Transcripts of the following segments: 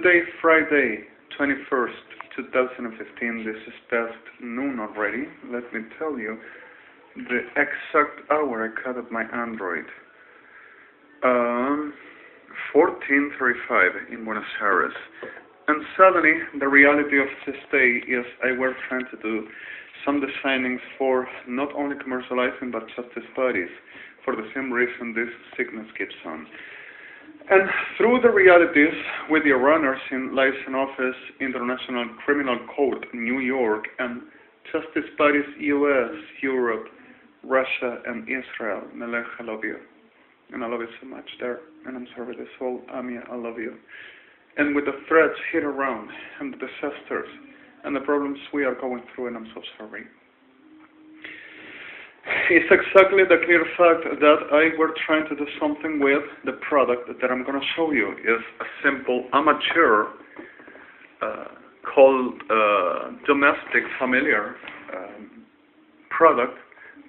Today, Friday, 21st, 2015, this is past noon already. Let me tell you the exact hour I cut up my Android. 14:35 in Buenos Aires. And suddenly, the reality of this day is I were trying to do some designings for not only commercializing but justice bodies, for the same reason this sickness keeps on. And through the realities with the runners in License Office, International Criminal Court, New York, and Justice Bodies, US, Europe, Russia, and Israel, Melech, I love you. And I love you so much there. And I'm sorry, the soul, Amia, I love you. And with the threats hit around, and the disasters, and the problems we are going through, and I'm so sorry. It's exactly the clear fact that I were trying to do something with the product that I'm going to show you. Is a simple amateur called domestic familiar product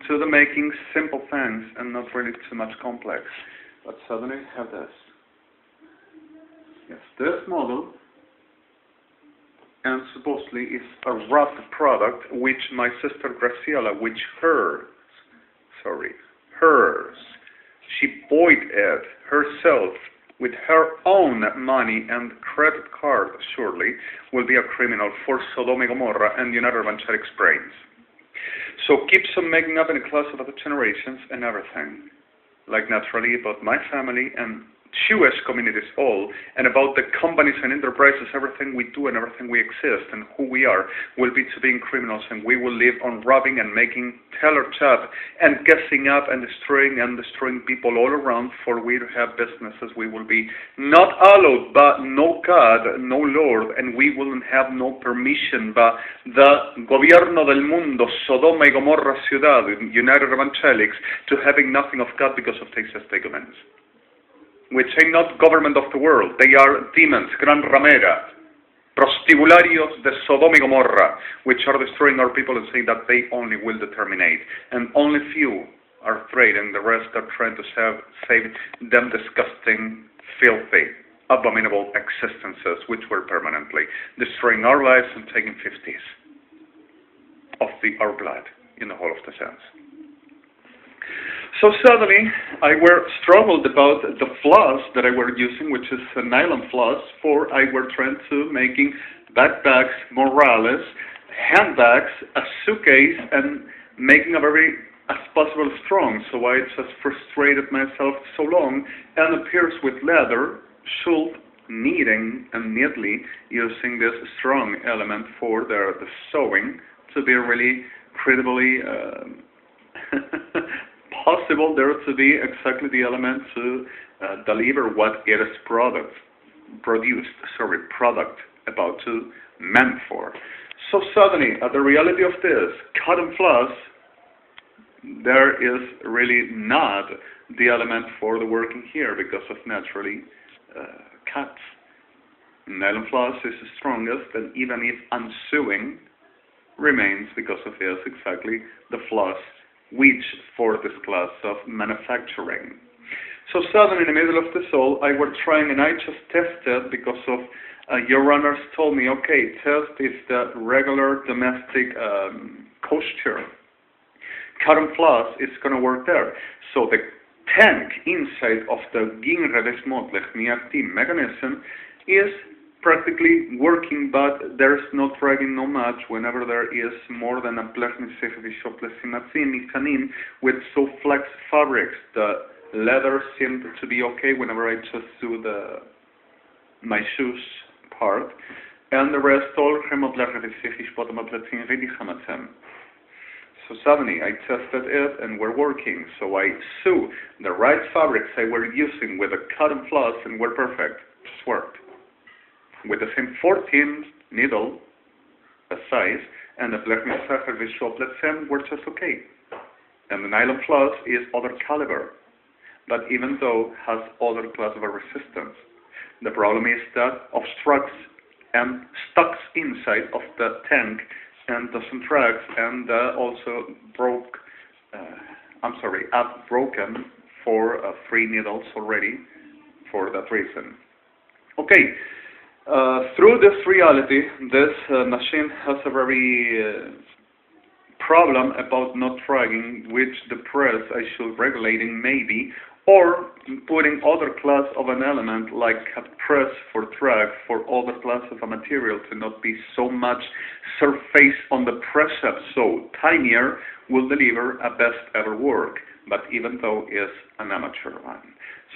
to the making simple things and not really too much complex. But suddenly I have this. Yes, this model, and supposedly is a wrapped product which my sister Graciela, which hers, she bought it herself with her own money and credit card, surely, will be a criminal for Sodom-Gomorrah and Evangelics brains. So keeps on making up in a class of other generations and everything. Like naturally about my family and Jewish communities all, and about the companies and enterprises, everything we do and everything we exist and who we are will be to being criminals, and we will live on robbing and making teller job and guessing up and destroying people all around, for we to have businesses we will be not allowed, but no God, no Lord, and we will have no permission by the gobierno del mundo, Sodoma y Gomorra ciudad, United Evangelics, to having nothing of God because of these statements, which ain't not government of the world. They are demons, gran ramera, prostibularios de Sodom y Gomorrah, which are destroying our people and saying that they only will determinate. And only few are afraid, and the rest are trying to save them disgusting, filthy, abominable existences, which were permanently destroying our lives and taking 50s of our blood in the whole of the sense. So suddenly, I were struggled about the floss that I were using, which is a nylon floss, for I were trying to making backpacks, morales, handbags, a suitcase, and making a very as possible strong. So I just frustrated myself so long and appears with leather, should kneading and neatly using this strong element for the sewing to be really credibly possible there to be exactly the element to deliver what it is product about to meant for. So suddenly, at the reality of this, cotton floss, there is really not the element for the working here because of naturally cuts. Nylon floss is the strongest, and even if unsewing remains because of this exactly the floss which for this class of manufacturing. So suddenly in the middle of the soul, I were trying, and I just tested because of your runners told me, okay, test if the regular domestic kosher cotton floss is going to work there. So the tank inside of the GNRA-GCBA-GPRA mechanism is practically working, but there's no dragging no much whenever there is more than a with so flex fabrics. The leather seemed to be okay whenever I just do my shoes part, and the rest all so suddenly I tested it and we're working. So I sew the right fabrics I were using with a cotton floss and were perfect. Just worked. With the same 14 needle size, and the were just okay. And the nylon floss is other caliber, but even though has other class of resistance. The problem is that obstructs and stucks inside of the tank and doesn't drag, and also broken for 3 needles already for that reason. Okay. Through this reality, this machine has a very problem about not tracking which the press I should regulating maybe, or putting other class of an element like a press for track for other class of a material to not be so much surface on the precept, so tinier will deliver a best ever work, but even though is an amateur one.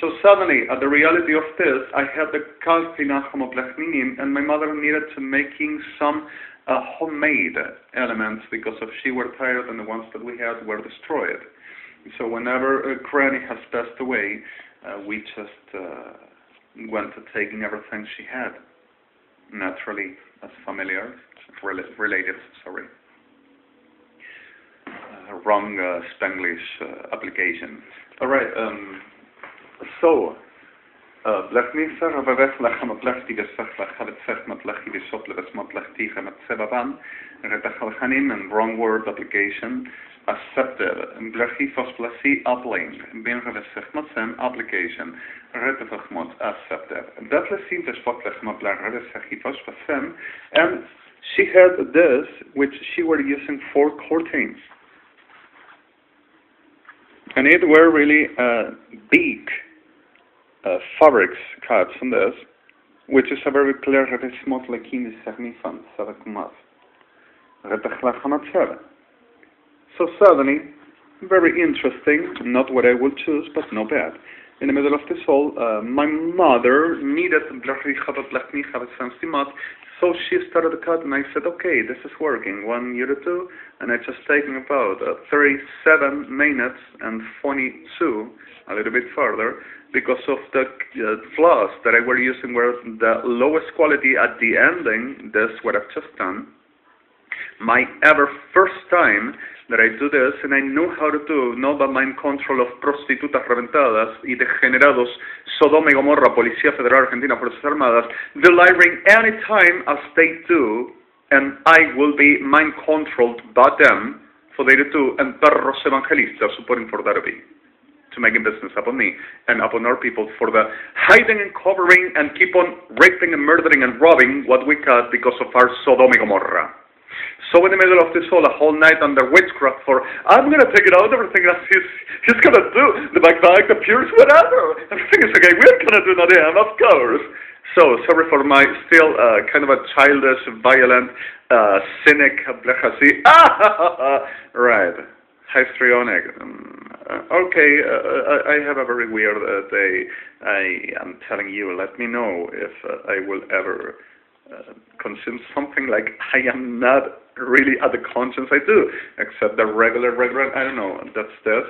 So suddenly, at the reality of this, I had the calcina homoplachninim, and my mother needed to making some homemade elements because if she were tired and the ones that we had were destroyed. So whenever Granny has passed away, we just went to taking everything she had, naturally as familiars, relatives, sorry. Wrong Spanglish application. All right. So, Blachnisser, Vaveflach, Maplachtige, Sachlach, Havetzech, Maplachige, Sople, Maplachtige, Matsebavan, Retachalhanim, and wrong word application, accepted. Blachifos Plasi, uplink, Benravesech, Matsem, application, Retefachmot, accepted. That lesim the Spotlech, Maplach, Retesachifos, Pasem, and she had this, which she were using for curtains. And it were really big fabrics cuts on this, which is a very clear revismot lekin disernifan savakumat. So suddenly, very interesting, not what I would choose, but no bad. In the middle of this all, my mother needed so she started to cut, and I said, okay, this is working, 1 year or 2, and I just taken about 37 minutes and 42, a little bit further, because of the floss that I were using were the lowest quality at the ending. This what I've just done. My ever first time that I do this, and I knew how to do, no by mind control of prostitutas reventadas y degenerados, Sodoma y Gomorra, Policía Federal Argentina, Fuerzas Armadas, delivering any time as they do, and I will be mind controlled by them for they do, and perros evangelistas supporting for that to making business upon me and upon our people for the hiding and covering and keep on raping and murdering and robbing what we got because of our Sodoma y Gomorra. So in the middle of this a whole night under witchcraft for, I'm going to take it out, everything that he's going to do, the backbite, the pures, whatever. Everything is okay, we're going to do that, yeah, of course. So, sorry for my still kind of a childish, violent, cynic, blechasi, right, histrionic. Okay, I have a very weird day. I am telling you, let me know if I will ever consume something like I am not really at the conscience I do, except the regular, I don't know, that's this,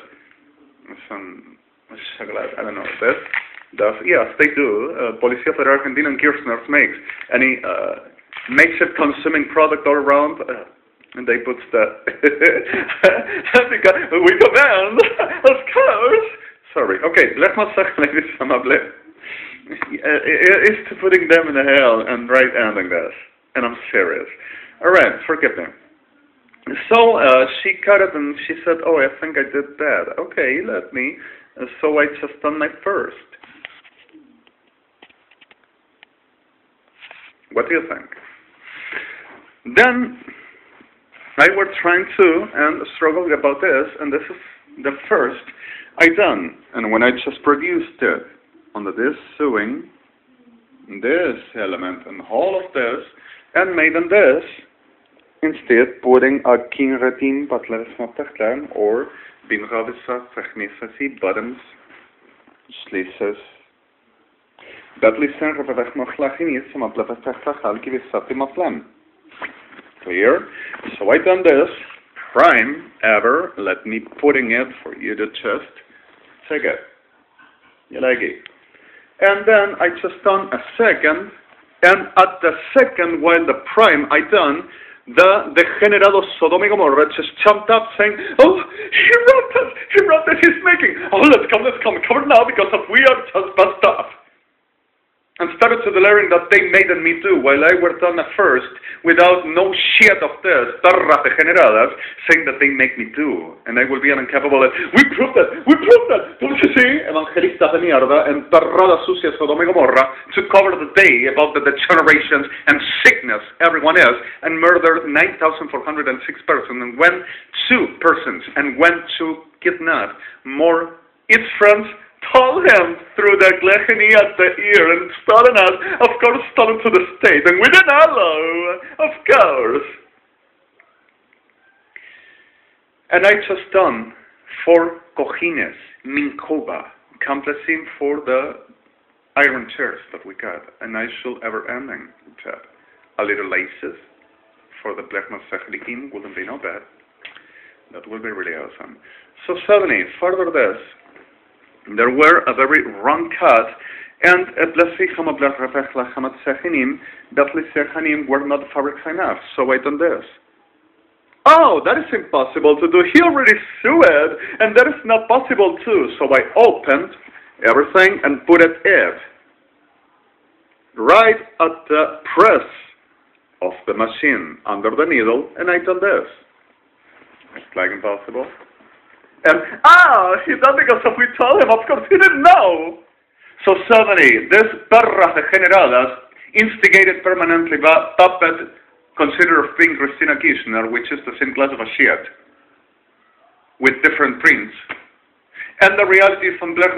some chocolate, I don't know, this, yes, they do, Policía Federal Argentina and Kirchner makes any makeshift consuming product all around, and they put the, we demand, of course, sorry, okay, let's not say like this, it's to putting them in the hell and right ending this, and I'm serious. All right, forgive me. So she cut it and she said, "Oh, I think I did that." Okay, let me. So I just done my first. What do you think? Then I were trying to and struggling about this, and this is the first I done. And when I just produced it, under this sewing, this element, and all of this, and made in this, instead putting a kinretin patleresmoptachlan, or binravisa technisasi bottoms, slices, that listen repevechmochlachin some aplevechtlachal kivisati maflam. Clear? So I done this, prime ever, let me putting it for you to just take it. You like it? And then I just done a second, and at the second, while the prime I done, the degenerado Sodoma y Gomorrah just jumped up saying, "Oh, he wrote that he's making, oh, let's come, cover now because of we are just bust off." and started to declaring that they made me too, while I were done at first, without no shit of this, perras degeneradas, saying that they make me too, and I will be incapable of, we proved that, don't you see, evangelistas de mierda, and perradas sucias Sodoma y Gomorra, to cover the day about the degenerations and sickness everyone is, and murdered 9,406 persons, and went to kidnap more its friends, told him through the gluttony at the ear, and stolen us, of course, stolen to the state, and we didn't allow, of course. And I just done 4 cojines, mincoba, complecting for the iron chairs that we got, and I shall ever ending that. A little laces for the black masajlikin wouldn't be no bad. That would be really awesome. So suddenly, further this, there were a very wrong cut, and were not fabrics enough, so I done this. Oh, that is impossible to do. He already sued, and that is not possible too. So I opened everything and put it in. Right at the press of the machine under the needle, and I done this. It's like impossible. And, he done because if we told him, of course he didn't know. So suddenly, this perras degeneradas, instigated permanently by puppet, considered being Christina Kirchner, which is the same class of a shit, with different prints. And the reality from that I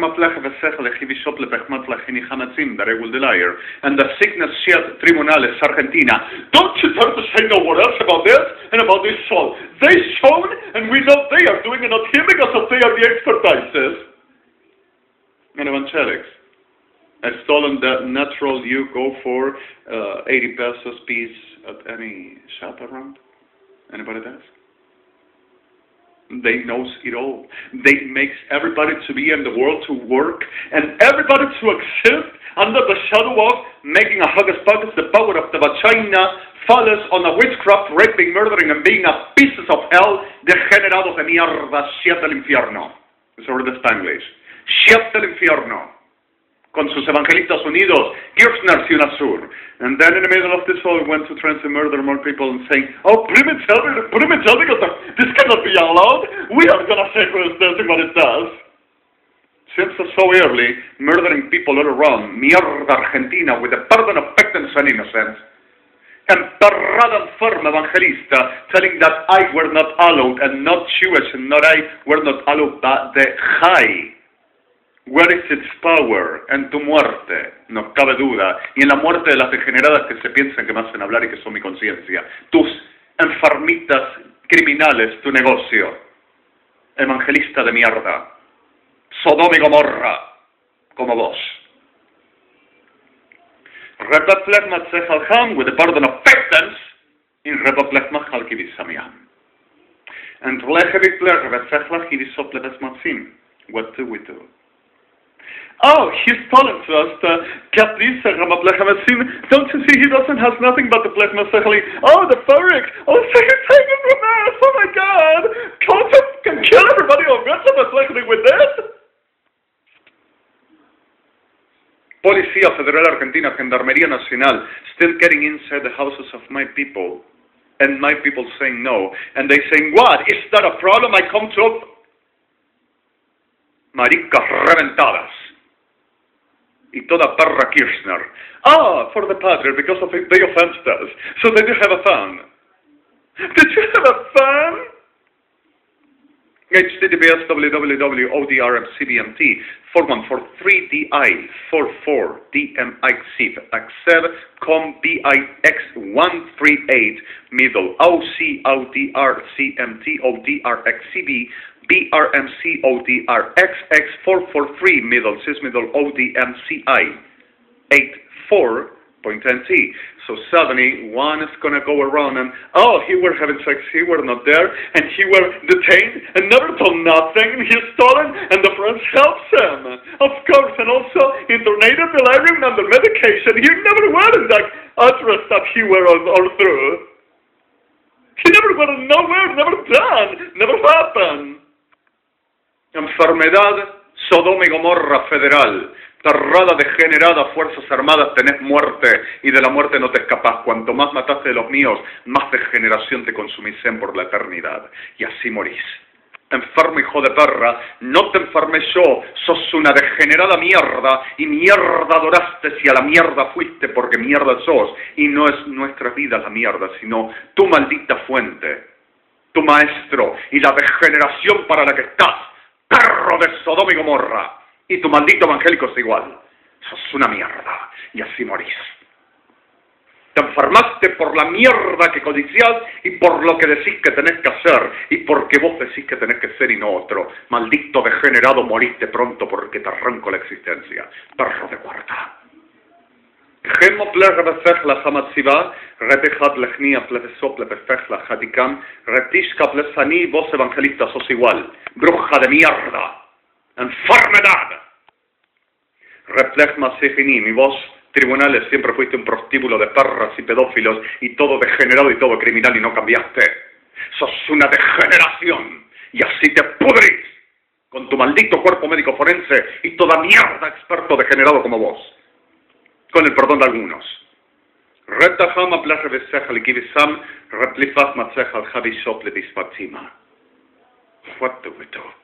will liar. And the sickness shit tribunales Argentina. Don't you dare to say no word else about this and about this soul. They shown, and we know they are doing it not here because of they are the expertises. And Evangelics. I've stolen the natural you go for 80 pesos piece at any shop around. Anybody does? They knows it all. They makes everybody to be in the world to work and everybody to exist under the shadow of making a hocus pocus, the power of the vagina, follows on a witchcraft, raping, murdering, and being a pieces of hell, degenerados de mierda, shit del infierno. It's over the Spanglish. Shit del infierno. Con sus evangelistas unidos, Kirchner y Unasur. And then in the middle of this all, we went to try to murder more people and saying, oh, put him in jail because this cannot be allowed. We are going to say who is doing what it does. Since so early, murdering people all around, mierda Argentina, with the pardon of victims and innocence. And perrada enferma evangelista, telling that I were not allowed, and not Jewish, and not I were not allowed, but the high. Where is its power? En tu muerte, no cabe duda, y en la muerte de las degeneradas que se piensan que me hacen hablar y que son mi conciencia. Tus enfermitas criminales, tu negocio. Evangelista de mierda. Sodoma y Gomorra, como vos. Repaplet matzechalcham, with the pardon of victims, in repaplet machalkivisamiam. And lechevipler revetzechlach idisoplebes matzim. What do we do? Oh, he's telling to us, don't you see he doesn't have nothing but the blech masechali. Oh, the fabric. Oh, take it from us. Oh my God. Can kill everybody on with this? Policía Federal Argentina, Gendarmería Nacional, still getting inside the houses of my people. And my people saying no. And they saying, what? Is that a problem? I come to... Maricas reventadas. Y toda perra Kirchner. For the padre, because of it, they offended us. So they did have a fan. Did you have a fan? HTTPS www.odrmcbmt 4143DI 44DMIC accept COMBIX138 middle OCODRCMT ODRXCB BRMCODRXX443 middle cis middle ODMCI 84.NT. So suddenly one is gonna go around and he were having sex, he were not there, and he were detained and never told nothing, and he's stolen, and the friends helps him, of course, and also internated, delirium, under medication. He never went in that address that he were all through. He never went nowhere, never done, never happened. Enfermedad Sodoma y Gomorra Federal, Tarrada degenerada, fuerzas armadas, tenés muerte, y de la muerte no te escapás. Cuanto más mataste de los míos, más degeneración te consumís por la eternidad, y así morís. Enfermo hijo de perra, no te enfermé yo, sos una degenerada mierda, y mierda adoraste si a la mierda fuiste porque mierda sos, y no es nuestra vida la mierda, sino tu maldita fuente, tu maestro, y la degeneración para la que estás, perro de Sodoma y Gomorra. Y tu maldito evangélico es igual. Sos una mierda. Y así morís. Te enfermaste por la mierda que codiciás y por lo que decís que tenés que hacer. Y porque vos decís que tenés que ser y no otro. Maldito degenerado, moriste pronto porque te arranco la existencia. Perro de cuarta. Gemo plege befech la hamatsiva, retejat lechnia plefesop plefech la hatikam, retishka plesani, vos evangelista sos igual. Bruja de mierda. Enfermedad. Replej Masijinim, y vos, tribunales, siempre fuiste un prostíbulo de perras y pedófilos, y todo degenerado y todo criminal, y no cambiaste. Sos una degeneración, y así te pudrís, con tu maldito cuerpo médico forense, y toda mierda experto degenerado como vos, con el perdón de algunos. Retaham aplaje beseja likivisam, replifas matseja al javisop le dispatima. What do we do?